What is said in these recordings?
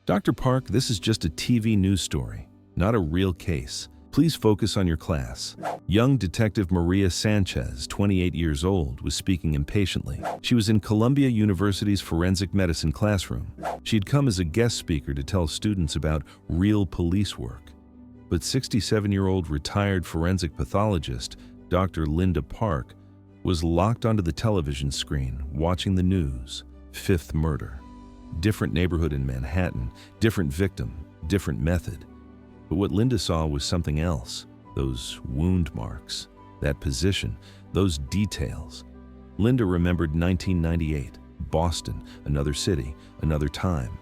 Dr. Park, this is just a TV news story, not a real case. Please focus on your class. Young Detective Maria Sanchez, 28 years old, was speaking impatiently. She was in Columbia University's forensic medicine classroom. She'd come as a guest speaker to tell students about real police work. But 67-year-old retired forensic pathologist, Dr. Linda Park, was locked onto the television screen watching the news. Fifth murder. Different neighborhood in Manhattan, different victim, different method. But what Linda saw was something else. Those wound marks, that position, those details. Linda remembered 1998, Boston, another city, another time.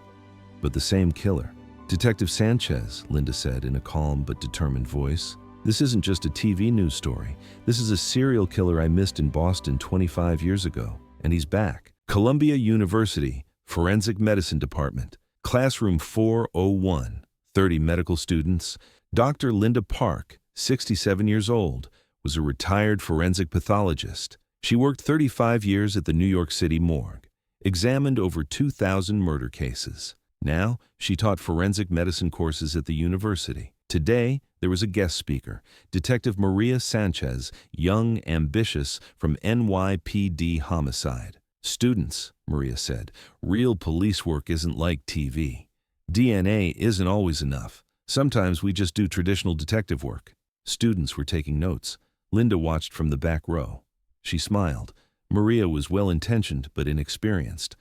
But the same killer. Detective Sanchez, Linda said in a calm but determined voice. This isn't just a TV news story. This is a serial killer I missed in Boston 25 years ago, and he's back. Columbia University, Forensic Medicine Department, Classroom 401, 30 medical students. Dr. Linda Park, 67 years old, was a retired forensic pathologist. She worked 35 years at the New York City Morgue, examined over 2,000 murder cases. Now, she taught forensic medicine courses at the university. Today, there was a guest speaker, Detective Maria Sanchez, young, ambitious, from NYPD Homicide. Students, Maria said, real police work isn't like TV. DNA isn't always enough. Sometimes we just do traditional detective work. Students were taking notes. Linda watched from the back row. She smiled. Maria was well-intentioned but inexperienced.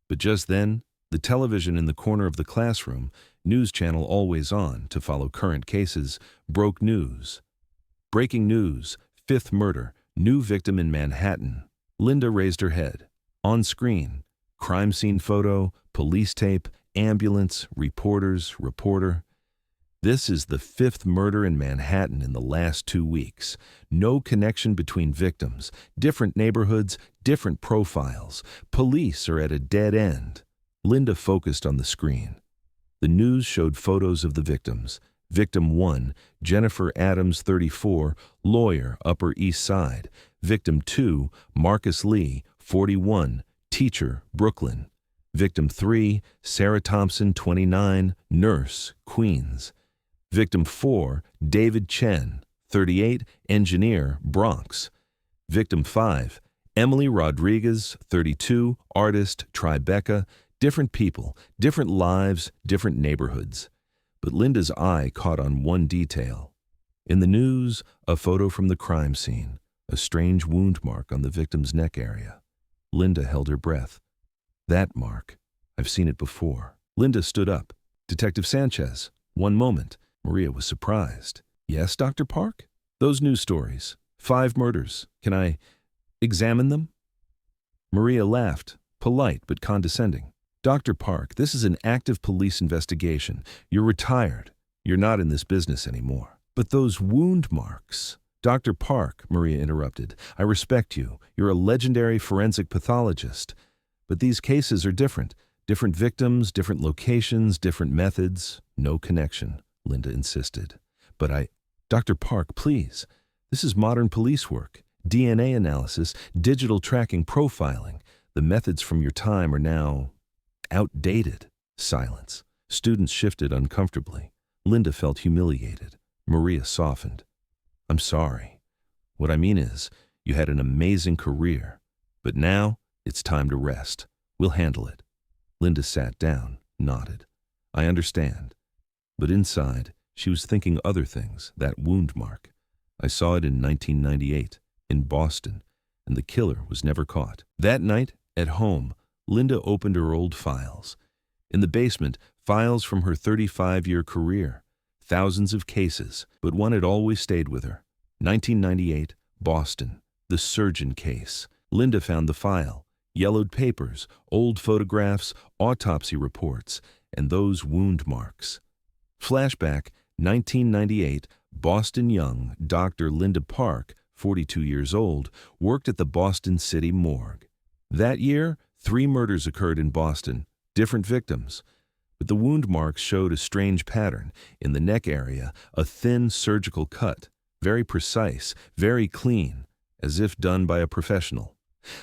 But just then, the television in the corner of the classroom, news channel always on to follow current cases, broke news. Breaking news, fifth murder, new victim in Manhattan. Linda raised her head. On screen, crime scene photo, police tape, ambulance, reporter. This is the fifth murder in Manhattan in the last 2 weeks. No connection between victims, different neighborhoods, different profiles. Police are at a dead end. Linda focused on the screen. The news showed photos of the victims. Victim 1, Jennifer Adams, 34, lawyer, Upper East Side. Victim 2, Marcus Lee, 41, teacher, Brooklyn. Victim 3, Sarah Thompson, 29, nurse, Queens. Victim 4, David Chen, 38, engineer, Bronx. Victim 5, Emily Rodriguez, 32, artist, Tribeca. Different people, different lives, different neighborhoods. But Linda's eye caught on one detail. In the news, a photo from the crime scene, a strange wound mark on the victim's neck area. Linda held her breath. That mark. I've seen it before. Linda stood up. Detective Sanchez. One moment. Maria was surprised. Yes, Dr. Park? Those news stories. 5 murders. Can I examine them? Maria laughed, polite but condescending. Dr. Park, this is an active police investigation. You're retired. You're not in this business anymore. But those wound marks. Dr. Park, Maria interrupted, I respect you. You're a legendary forensic pathologist. But these cases are different. Different victims, different locations, different methods. No connection, Linda insisted. But Dr. Park, please. This is modern police work. DNA analysis, digital tracking, profiling. The methods from your time are now outdated. Silence. Students shifted uncomfortably. Linda felt humiliated. Maria softened. I'm sorry. What I mean is, you had an amazing career. But now, it's time to rest. We'll handle it. Linda sat down, nodded. I understand. But inside, she was thinking other things, that wound mark. I saw it in 1998, in Boston, and the killer was never caught. That night, at home, Linda opened her old files. In the basement, files from her 35-year career. Thousands of cases, but one had always stayed with her. 1998, Boston, the surgeon case. Linda found the file. Yellowed papers, old photographs, autopsy reports, and those wound marks. Flashback, 1998, Boston young Dr. Linda Park, 42 years old, worked at the Boston City Morgue. That year, 3 murders occurred in Boston, different victims. But the wound marks showed a strange pattern. In the neck area, a thin surgical cut, very precise, very clean, as if done by a professional.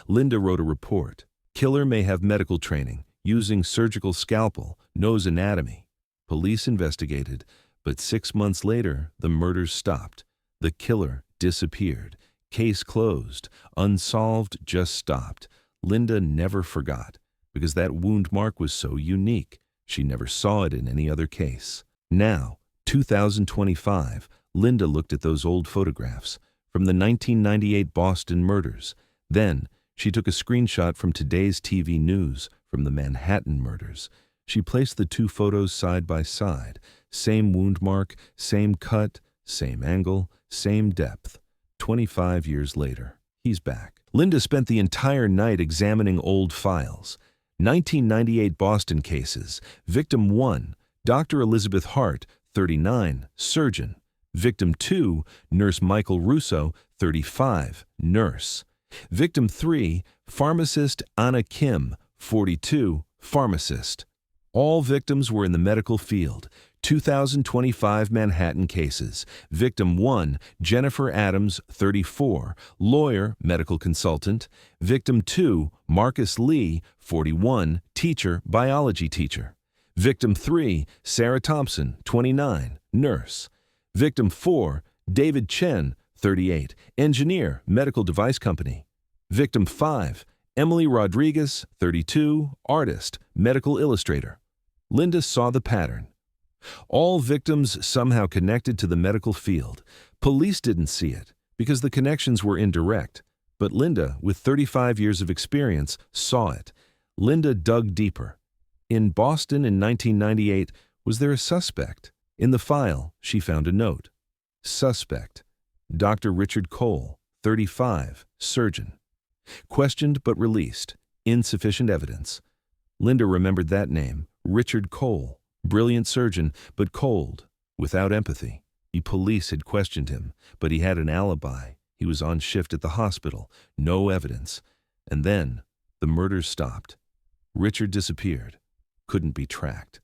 Linda wrote a report. Killer may have medical training, using surgical scalpel, nose anatomy. Police investigated, but 6 months later, the murders stopped. The killer disappeared. Case closed. Unsolved just stopped. Linda never forgot, because that wound mark was so unique. She never saw it in any other case. Now, 2025, Linda looked at those old photographs from the 1998 Boston murders. Then, she took a screenshot from today's TV news from the Manhattan murders. She placed the two photos side by side. Same wound mark, same cut, same angle, same depth. 25 years later, he's back. Linda spent the entire night examining old files. 1998 Boston cases. Victim 1, Dr. Elizabeth Hart, 39, surgeon. Victim 2, Nurse Michael Russo, 35, nurse. Victim 3, pharmacist Anna Kim, 42, pharmacist. All victims were in the medical field. 2025 Manhattan cases. Victim 1, Jennifer Adams, 34, lawyer, medical consultant. Victim 2, Marcus Lee, 41, teacher, biology teacher. Victim 3, Sarah Thompson, 29, nurse. Victim 4, David Chen, 38, engineer, medical device company. Victim 5, Emily Rodriguez, 32, artist, medical illustrator. Linda saw the pattern. All victims somehow connected to the medical field. Police didn't see it because the connections were indirect. But Linda, with 35 years of experience, saw it. Linda dug deeper. In Boston in 1998, was there a suspect? In the file, she found a note. Suspect, Dr. Richard Cole, 35, surgeon. Questioned but released. Insufficient evidence. Linda remembered that name, Richard Cole. Brilliant surgeon, but cold, without empathy. The police had questioned him, but he had an alibi. He was on shift at the hospital. No evidence. And then, the murders stopped. Richard disappeared. Couldn't be tracked.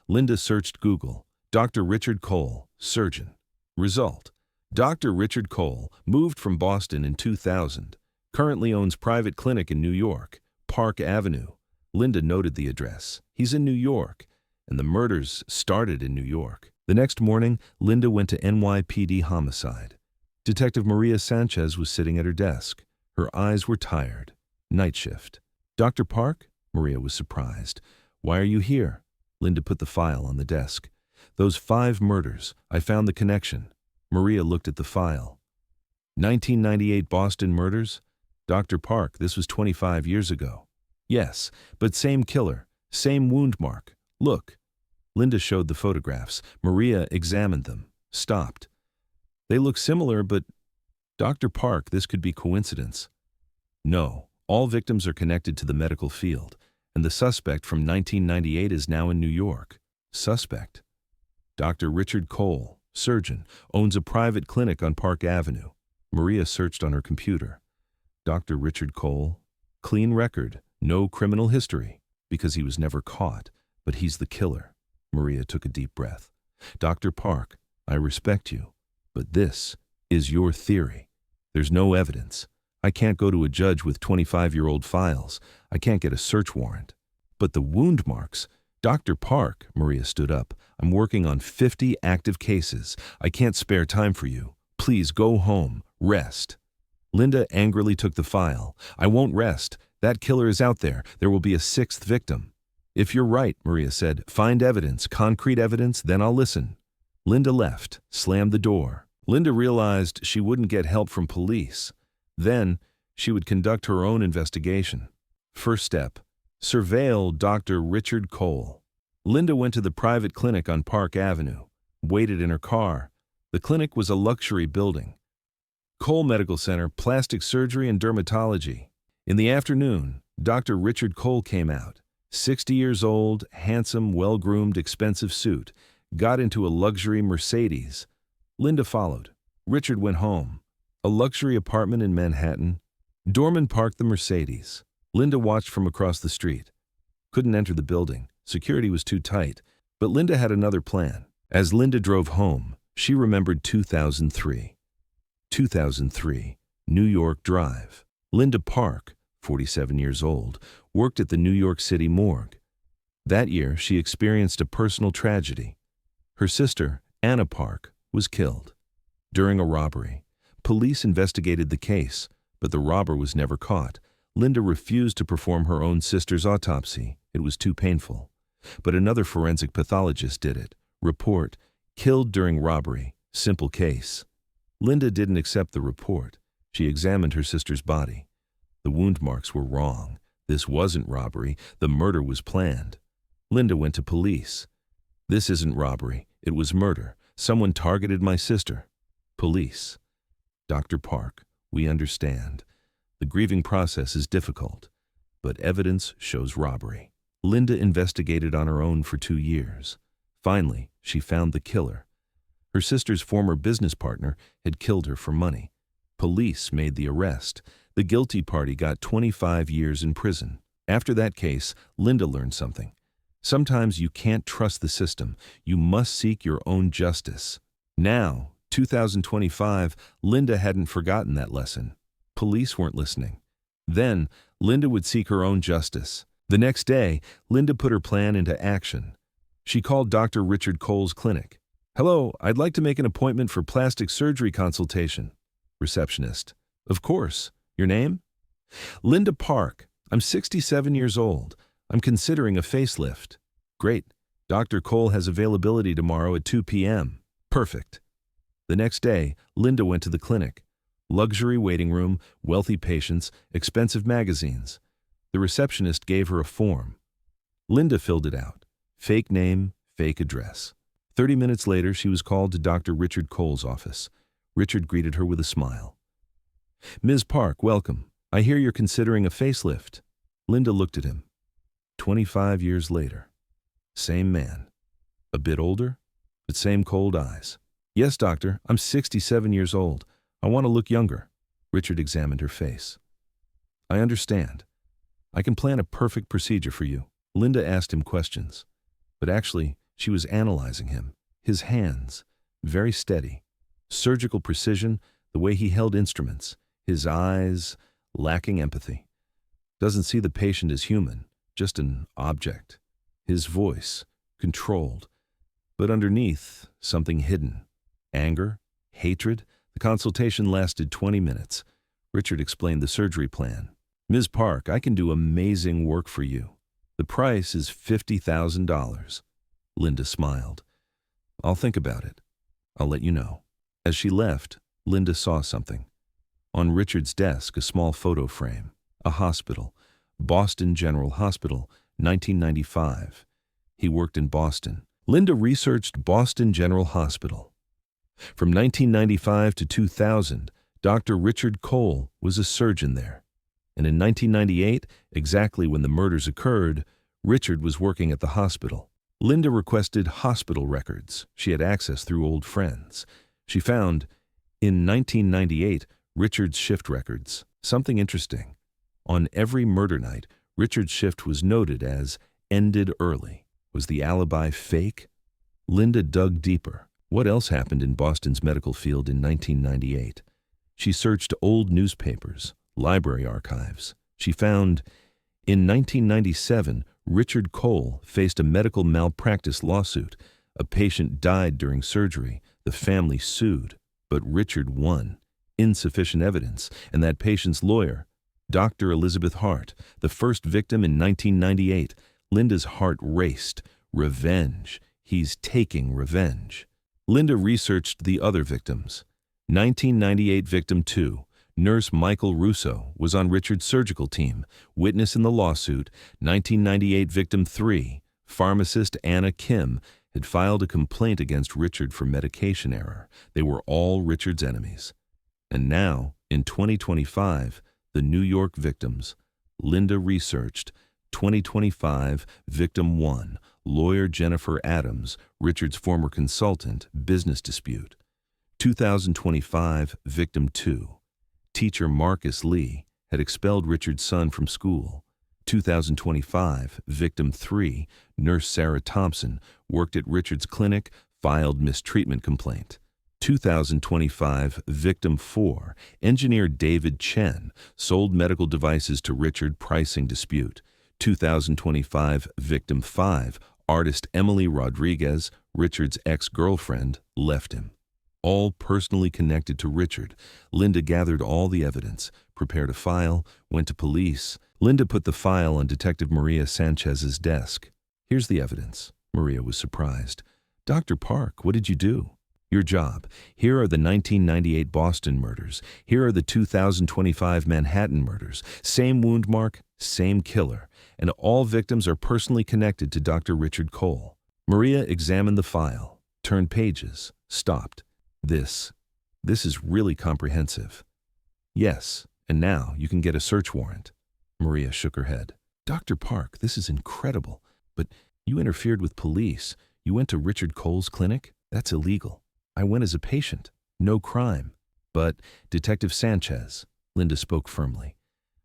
Linda searched Google. Dr. Richard Cole, surgeon. Result. Dr. Richard Cole moved from Boston in 2000. Currently owns private clinic in New York, Park Avenue. Linda noted the address. He's in New York. And the murders started in New York. The next morning, Linda went to NYPD homicide. Detective Maria Sanchez was sitting at her desk. Her eyes were tired. Night shift. Dr. Park? Maria was surprised. Why are you here? Linda put the file on the desk. Those 5 murders. I found the connection. Maria looked at the file. 1998 Boston murders? Dr. Park, this was 25 years ago. Yes, but same killer, same wound mark. Look. Linda showed the photographs. Maria examined them. Stopped. They look similar, but Dr. Park, this could be coincidence. No, all victims are connected to the medical field, and the suspect from 1998 is now in New York. Suspect. Dr. Richard Cole, surgeon, owns a private clinic on Park Avenue. Maria searched on her computer. Dr. Richard Cole, clean record, no criminal history, because he was never caught. But he's the killer. Maria took a deep breath. Dr. Park, I respect you, but this is your theory. There's no evidence. I can't go to a judge with 25-year-old files. I can't get a search warrant. But the wound marks. Dr. Park, Maria stood up. I'm working on 50 active cases. I can't spare time for you. Please go home. Rest. Linda angrily took the file. I won't rest. That killer is out there. There will be a 6th victim. If you're right, Maria said, find evidence, concrete evidence, then I'll listen. Linda left, slammed the door. Linda realized she wouldn't get help from police. Then, she would conduct her own investigation. First step, surveil Dr. Richard Cole. Linda went to the private clinic on Park Avenue, waited in her car. The clinic was a luxury building. Cole Medical Center, plastic surgery and dermatology. In the afternoon, Dr. Richard Cole came out. 60 years old, handsome, well-groomed, expensive suit, got into a luxury Mercedes. Linda followed. Richard went home. A luxury apartment in Manhattan. Dorman parked the Mercedes. Linda watched from across the street. Couldn't enter the building. Security was too tight. But Linda had another plan. As Linda drove home, she remembered 2003. 2003, New York Drive. Linda Park, 47 years old, worked at the New York City Morgue. That year, she experienced a personal tragedy. Her sister, Anna Park, was killed. During a robbery, police investigated the case, but the robber was never caught. Linda refused to perform her own sister's autopsy. It was too painful. But another forensic pathologist did it. Report, killed during robbery, simple case. Linda didn't accept the report. She examined her sister's body. The wound marks were wrong. This wasn't robbery. The murder was planned. Linda went to police. This isn't robbery. It was murder. Someone targeted my sister. Police. Dr. Park, we understand. The grieving process is difficult, but evidence shows robbery. Linda investigated on her own for 2 years. Finally, she found the killer. Her sister's former business partner had killed her for money. Police made the arrest. The guilty party got 25 years in prison. After that case, Linda learned something. Sometimes you can't trust the system. You must seek your own justice. Now, 2025, Linda hadn't forgotten that lesson. Police weren't listening. Then, Linda would seek her own justice. The next day, Linda put her plan into action. She called Dr. Richard Cole's clinic. "Hello, I'd like to make an appointment for plastic surgery consultation." Receptionist. "Of course. Your name?" "Linda Park. I'm 67 years old. I'm considering a facelift." "Great. Dr. Cole has availability tomorrow at 2 p.m. Perfect." The next day, Linda went to the clinic. Luxury waiting room, wealthy patients, expensive magazines. The receptionist gave her a form. Linda filled it out. Fake name, fake address. 30 minutes later, she was called to Dr. Richard Cole's office. Richard greeted her with a smile. "Ms. Park, welcome. I hear you're considering a facelift." Linda looked at him. 25 years later. Same man. A bit older, but same cold eyes. "Yes, doctor, I'm 67 years old. I want to look younger." Richard examined her face. "I understand. I can plan a perfect procedure for you." Linda asked him questions, but actually, she was analyzing him. His hands, very steady. Surgical precision, the way he held instruments. His eyes, lacking empathy. Doesn't see the patient as human, just an object. His voice, controlled, but underneath, something hidden. Anger, hatred. The consultation lasted 20 minutes. Richard explained the surgery plan. "Ms. Park, I can do amazing work for you. The price is $50,000. Linda smiled. "I'll think about it. I'll let you know." As she left, Linda saw something. On Richard's desk, a small photo frame. A hospital. Boston General Hospital, 1995. He worked in Boston. Linda researched Boston General Hospital. From 1995 to 2000, Dr. Richard Cole was a surgeon there. And in 1998, exactly when the murders occurred, Richard was working at the hospital. Linda requested hospital records. She had access through old friends. She found, in 1998, Richard's shift records. Something interesting. On every murder night, Richard's shift was noted as ended early. Was the alibi fake? Linda dug deeper. What else happened in Boston's medical field in 1998? She searched old newspapers, library archives. She found, in 1997, Richard Cole faced a medical malpractice lawsuit. A patient died during surgery. The family sued, but Richard won. Insufficient evidence, and that patient's lawyer, Dr. Elizabeth Hart, the first victim in 1998. Linda's heart raced. Revenge. He's taking revenge. Linda researched the other victims. 1998 victim 2, nurse Michael Russo, was on Richard's surgical team. Witness in the lawsuit. 1998 victim 3, pharmacist Anna Kim, had filed a complaint against Richard for medication error. They were all Richard's enemies. And now, in 2025, the New York victims. Linda researched 2025 victim 1, lawyer Jennifer Adams, Richard's former consultant, business dispute. 2025 victim 2, teacher Marcus Lee, had expelled Richard's son from school. 2025 victim 3, nurse Sarah Thompson, worked at Richard's clinic, filed mistreatment complaint. 2025 victim 4, engineer David Chen, sold medical devices to Richard, pricing dispute. 2025 Victim 5, artist Emily Rodriguez, Richard's ex-girlfriend, left him. All personally connected to Richard. Linda gathered all the evidence, prepared a file, went to police. Linda put the file on Detective Maria Sanchez's desk. Here's the evidence. Maria was surprised. Dr. Park, what did you do? Your job. Here are the 1998 Boston murders. Here are the 2025 Manhattan murders. Same wound mark, same killer. And all victims are personally connected to Dr. Richard Cole. Maria examined the file, turned pages, stopped. This is really comprehensive. Yes, and now you can get a search warrant. Maria shook her head. Dr. Park, this is incredible. But you interfered with police. You went to Richard Cole's clinic? That's illegal. I went as a patient. No crime. But, Detective Sanchez, Linda spoke firmly,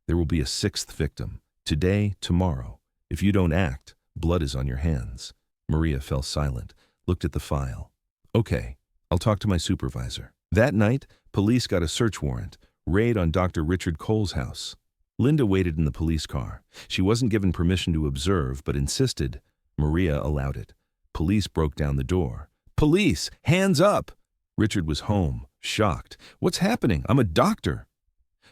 there will be a sixth victim. Today, tomorrow. If you don't act, blood is on your hands. Maria fell silent, looked at the file. Okay, I'll talk to my supervisor. That night, police got a search warrant, raid on Dr. Richard Cole's house. Linda waited in the police car. She wasn't given permission to observe, but insisted. Maria allowed it. Police broke down the door. Police! Hands up! Richard was home, shocked. What's happening? I'm a doctor.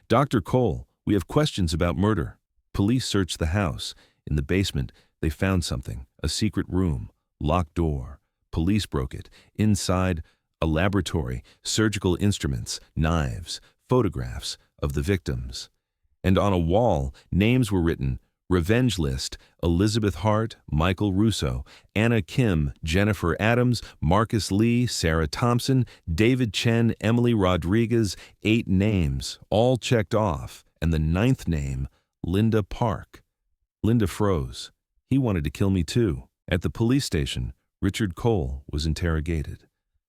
Dr. Cole, we have questions about murder. Police searched the house. In the basement, they found something. A secret room. Locked door. Police broke it. Inside, a laboratory, surgical instruments, knives, photographs of the victims. And on a wall, names were written. Revenge list, Elizabeth Hart, Michael Russo, Anna Kim, Jennifer Adams, Marcus Lee, Sarah Thompson, David Chen, Emily Rodriguez, 8 names, all checked off, and the 9th name, Linda Park. Linda froze. He wanted to kill me too. At the police station, Richard Cole was interrogated.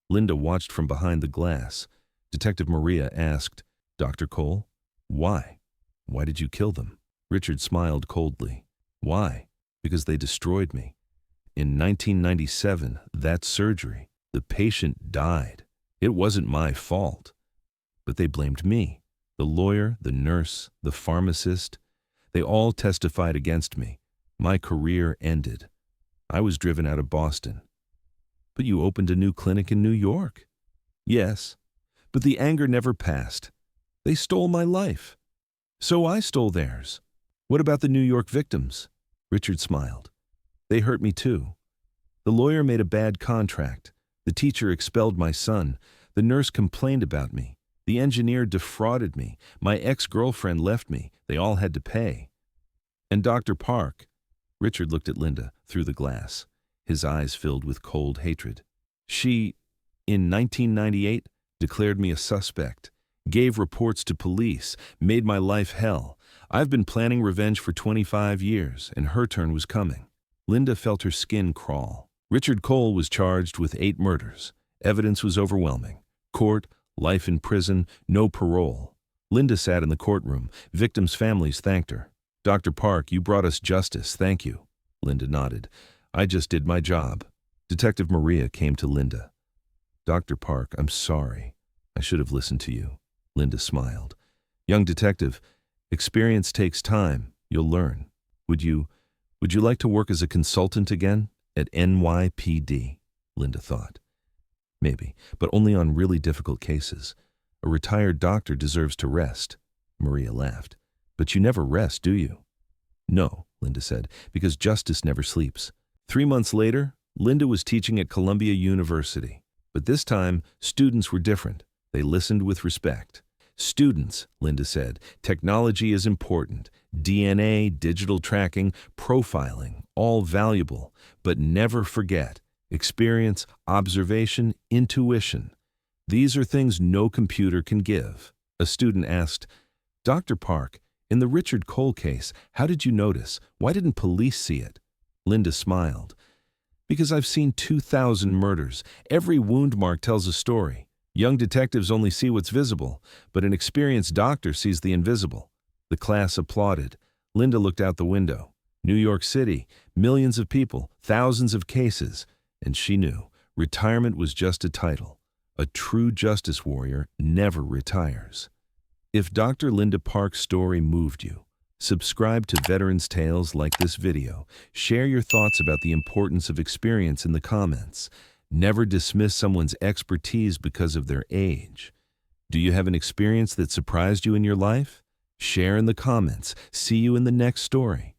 Linda watched from behind the glass. Detective Maria asked, Dr. Cole, why? Why did you kill them? Richard smiled coldly. Why? Because they destroyed me. In 1997, that surgery, the patient died. It wasn't my fault. But they blamed me. The lawyer, the nurse, the pharmacist, they all testified against me. My career ended. I was driven out of Boston. But you opened a new clinic in New York. Yes, but the anger never passed. They stole my life. So I stole theirs. What about the New York victims? Richard smiled. They hurt me too. The lawyer made a bad contract. The teacher expelled my son. The nurse complained about me. The engineer defrauded me. My ex-girlfriend left me. They all had to pay. And Dr. Park. Richard looked at Linda through the glass. His eyes filled with cold hatred. She, in 1998, declared me a suspect, gave reports to police, made my life hell. I've been planning revenge for 25 years, and her turn was coming. Linda felt her skin crawl. Richard Cole was charged with 8 murders. Evidence was overwhelming. Court, life in prison, no parole. Linda sat in the courtroom. Victims' families thanked her. Dr. Park, you brought us justice. Thank you. Linda nodded. I just did my job. Detective Maria came to Linda. Dr. Park, I'm sorry. I should have listened to you. Linda smiled. Young detective, experience takes time. You'll learn. Would you like to work as a consultant again at NYPD? Linda thought. Maybe, but only on really difficult cases. A retired doctor deserves to rest. Maria laughed. But you never rest, do you? No, Linda said, because justice never sleeps. 3 months later, Linda was teaching at Columbia University. But this time, students were different. They listened with respect. Students, Linda said, technology is important. DNA, digital tracking, profiling, all valuable. But never forget, experience, observation, intuition. These are things no computer can give. A student asked, Dr. Park, in the Richard Cole case, how did you notice? Why didn't police see it? Linda smiled. Because I've seen 2,000 murders. Every wound mark tells a story. Young detectives only see what's visible, but an experienced doctor sees the invisible. The class applauded. Linda looked out the window. New York City, millions of people, thousands of cases. And she knew retirement was just a title. A true justice warrior never retires. If Dr. Linda Park's story moved you, Subscribe to Veterans Tales like this video. Share your thoughts about the importance of experience in the comments. Never dismiss someone's expertise because of their age. Do you have an experience that surprised you in your life? Share in the comments. See you in the next story.